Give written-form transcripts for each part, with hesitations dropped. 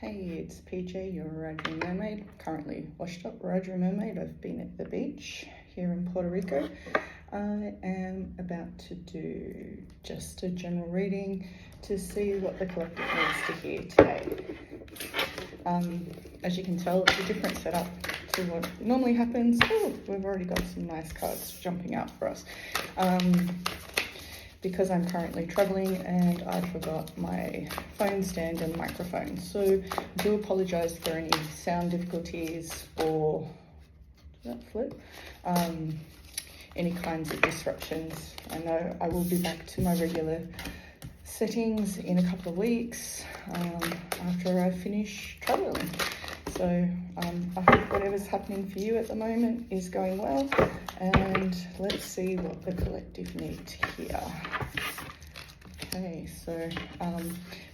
Hey, it's PJ, your Ragging Mermaid. Currently washed up Ragging Mermaid. I've been at the beach here in Puerto Rico. I am about to do just a general reading to see what the collective needs to hear today. As you can tell, it's a different setup to what normally happens. Oh, we've already got some nice cards jumping out for us. Because I'm currently traveling and I forgot my phone stand and microphone. So I do apologise for any sound difficulties or, did that flip? Any kinds of disruptions. I know I will be back to my regular settings in a couple of weeks after I finish traveling. So I hope whatever's happening for you at the moment is going well, and let's see what the collective need to hear. Okay, so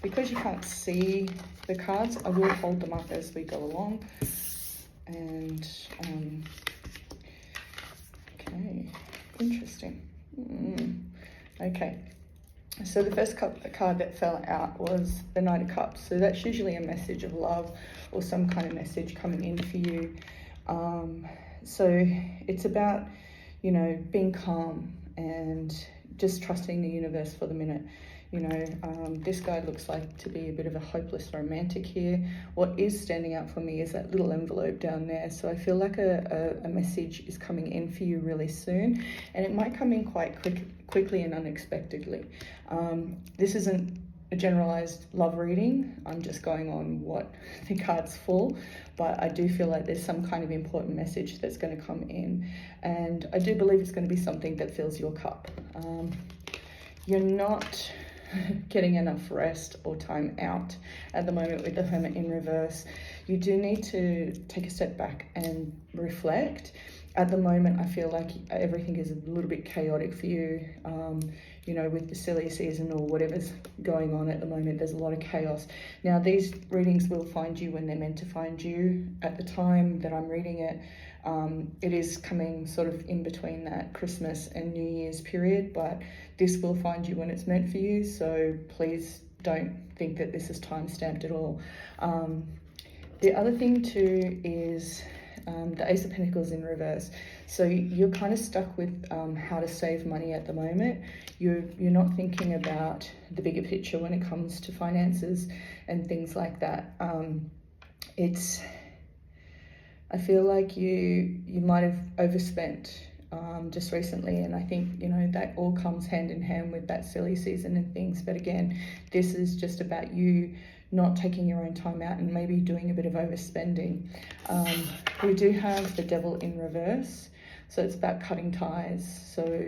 because you can't see the cards, I will hold them up as we go along. And okay, interesting. Okay. So the first card that fell out was the Knight of Cups. So that's usually a message of love or some kind of message coming in for you. So it's about, you know, being calm and just trusting the universe for the minute. You know, this guy looks like to be a bit of a hopeless romantic here. What is standing out for me is that little envelope down there. So I feel like a message is coming in for you really soon, and it might come in quite quickly and unexpectedly. This isn't a generalized love reading. I'm just going on what the cards for, but I do feel like there's some kind of important message that's going to come in, and I do believe it's going to be something that fills your cup. You're not getting enough rest or time out at the moment with the Hermit in reverse. You do need to take a step back and reflect. At the moment, I feel like everything is a little bit chaotic for you. You know, with the silly season or whatever's going on at the moment, there's a lot of chaos. Now, these readings will find you when they're meant to find you. At the time that I'm reading it, it is coming sort of in between that Christmas and New Year's period, but this will find you when it's meant for you. So please don't think that this is time-stamped at all. The other thing too is the Ace of Pentacles in reverse. So you're kind of stuck with how to save money at the moment. You're not thinking about the bigger picture when it comes to finances and things like that. I feel like you might have overspent just recently, and I think, you know, that all comes hand in hand with that silly season and things. But again, this is just about you not taking your own time out and maybe doing a bit of overspending. We do have the Devil in reverse, so it's about cutting ties. So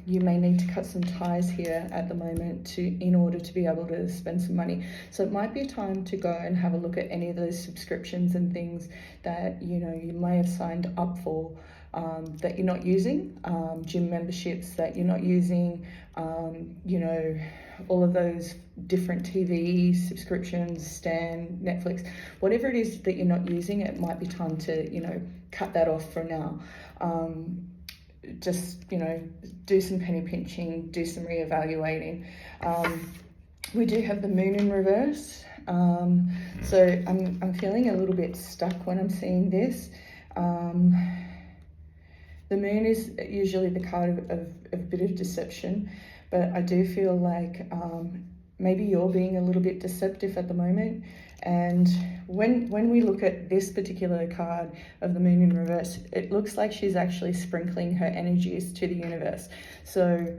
you may need to cut some ties here at the moment in order to be able to spend some money. So it might be a time to go and have a look at any of those subscriptions and things that, you know, you may have signed up for that you're not using, gym memberships that you're not using, you know, all of those different TV subscriptions, Stan, Netflix, whatever it is that you're not using, it might be time to, you know, cut that off for now. Just, you know, do some penny pinching, do some reevaluating. We do have the Moon in reverse. So I'm feeling a little bit stuck when I'm seeing this. The Moon is usually the card of a bit of deception, but I do feel like maybe you're being a little bit deceptive at the moment. And when we look at this particular card of the Moon in reverse, it looks like she's actually sprinkling her energies to the universe. So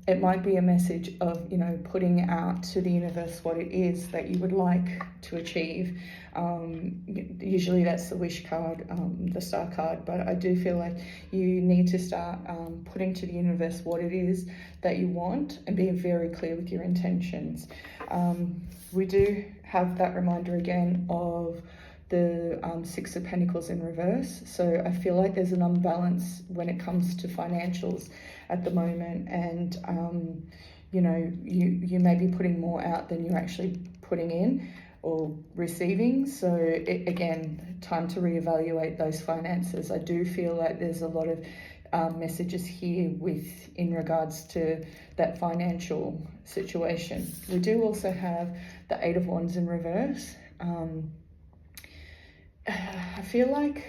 it might be a message of, you know, putting out to the universe what it is that you would like to achieve. Usually that's the wish card, the star card, but I do feel like you need to start putting to the universe what it is that you want and being very clear with your intentions. We do have that reminder again of the Six of Pentacles in reverse. So I feel like there's an unbalance when it comes to financials at the moment, and you know, you may be putting more out than you're actually putting in or receiving. So again, time to reevaluate those finances. I do feel like there's a lot of messages here in regards to that financial situation. We do also have the Eight of Wands in reverse. I feel like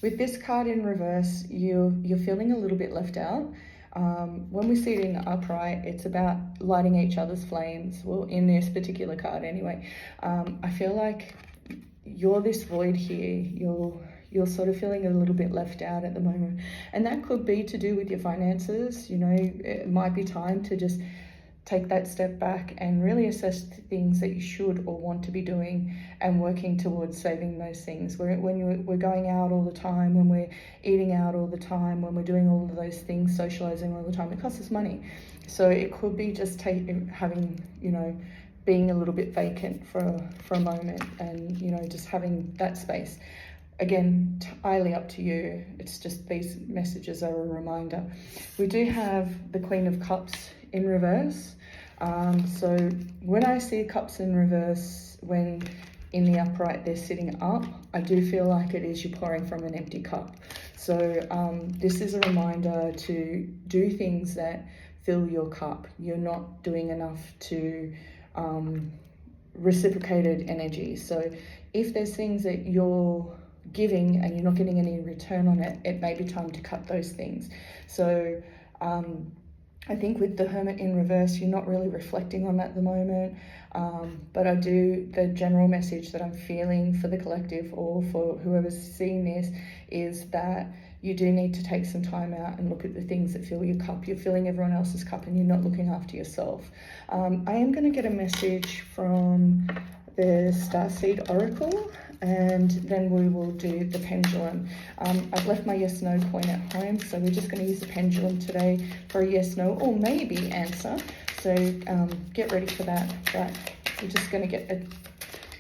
with this card in reverse, you're feeling a little bit left out. When we see it in upright, it's about lighting each other's flames. Well, in this particular card anyway. I feel like you're this void here. You're sort of feeling a little bit left out at the moment. And that could be to do with your finances. You know, it might be time to just take that step back and really assess the things that you should or want to be doing and working towards saving those things. We're going out all the time, when we're eating out all the time, when we're doing all of those things, socializing all the time, it costs us money. So it could be just having, you know, being a little bit vacant for a moment, and, you know, just having that space. Again, entirely up to you. It's just these messages are a reminder. We do have the Queen of Cups in reverse. So when I see cups in reverse, when in the upright they're sitting up, I do feel like it is you pouring from an empty cup. So this is a reminder to do things that fill your cup. You're not doing enough to reciprocated energy. So if there's things that you're giving and you're not getting any return on it, it may be time to cut those things. So I think with the Hermit in reverse, you're not really reflecting on that at the moment. But the general message that I'm feeling for the collective, or for whoever's seeing this, is that you do need to take some time out and look at the things that fill your cup. You're filling everyone else's cup and you're not looking after yourself. I am going to get a message from the Starseed Oracle, and then we will do the pendulum. I've left my yes no coin at home, so we're just going to use the pendulum today for a yes no or maybe answer. So get ready for that. But we're just going to get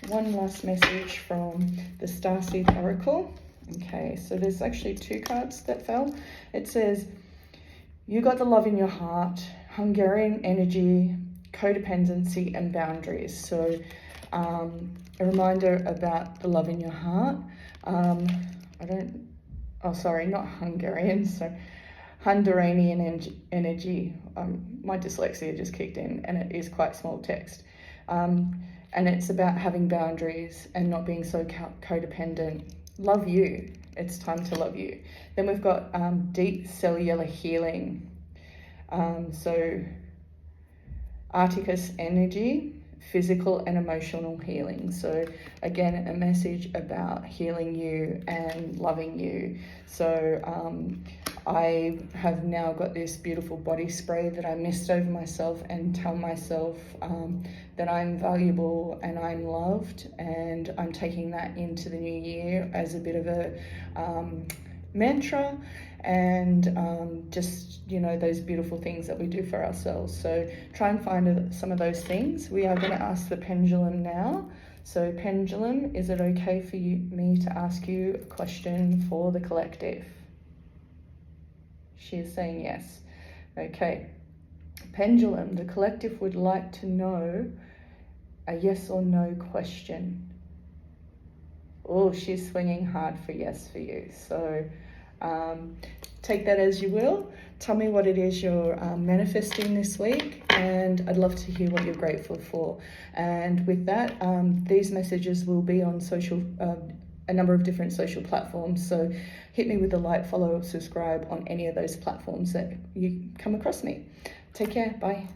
one last message from the Starseed Oracle. Okay, so there's actually two cards that fell. It says, you got the love in your heart, Hungarian energy, codependency and boundaries. So a reminder about the love in your heart. Not Hungarian, so Hungarian energy. My dyslexia just kicked in, and it is quite small text. And it's about having boundaries and not being so codependent. Love you. It's time to love you. Then we've got deep cellular healing. So Arcticus energy, physical and emotional healing. So again, a message about healing you and loving you. So I have now got this beautiful body spray that I mist over myself and tell myself that I'm valuable and I'm loved, and I'm taking that into the new year as a bit of a mantra, and just, you know, those beautiful things that we do for ourselves. So try and find some of those things. We are going to ask the pendulum now. So pendulum, is it okay for me to ask you a question for the collective? She is saying yes. Okay. Pendulum, the collective would like to know a yes or no question. Oh, she's swinging hard for yes for you. So take that as you will. Tell me what it is you're manifesting this week, and I'd love to hear what you're grateful for. And with that, these messages will be on a number of different social platforms. So hit me with a like, follow, subscribe on any of those platforms that you come across me. Take care. Bye.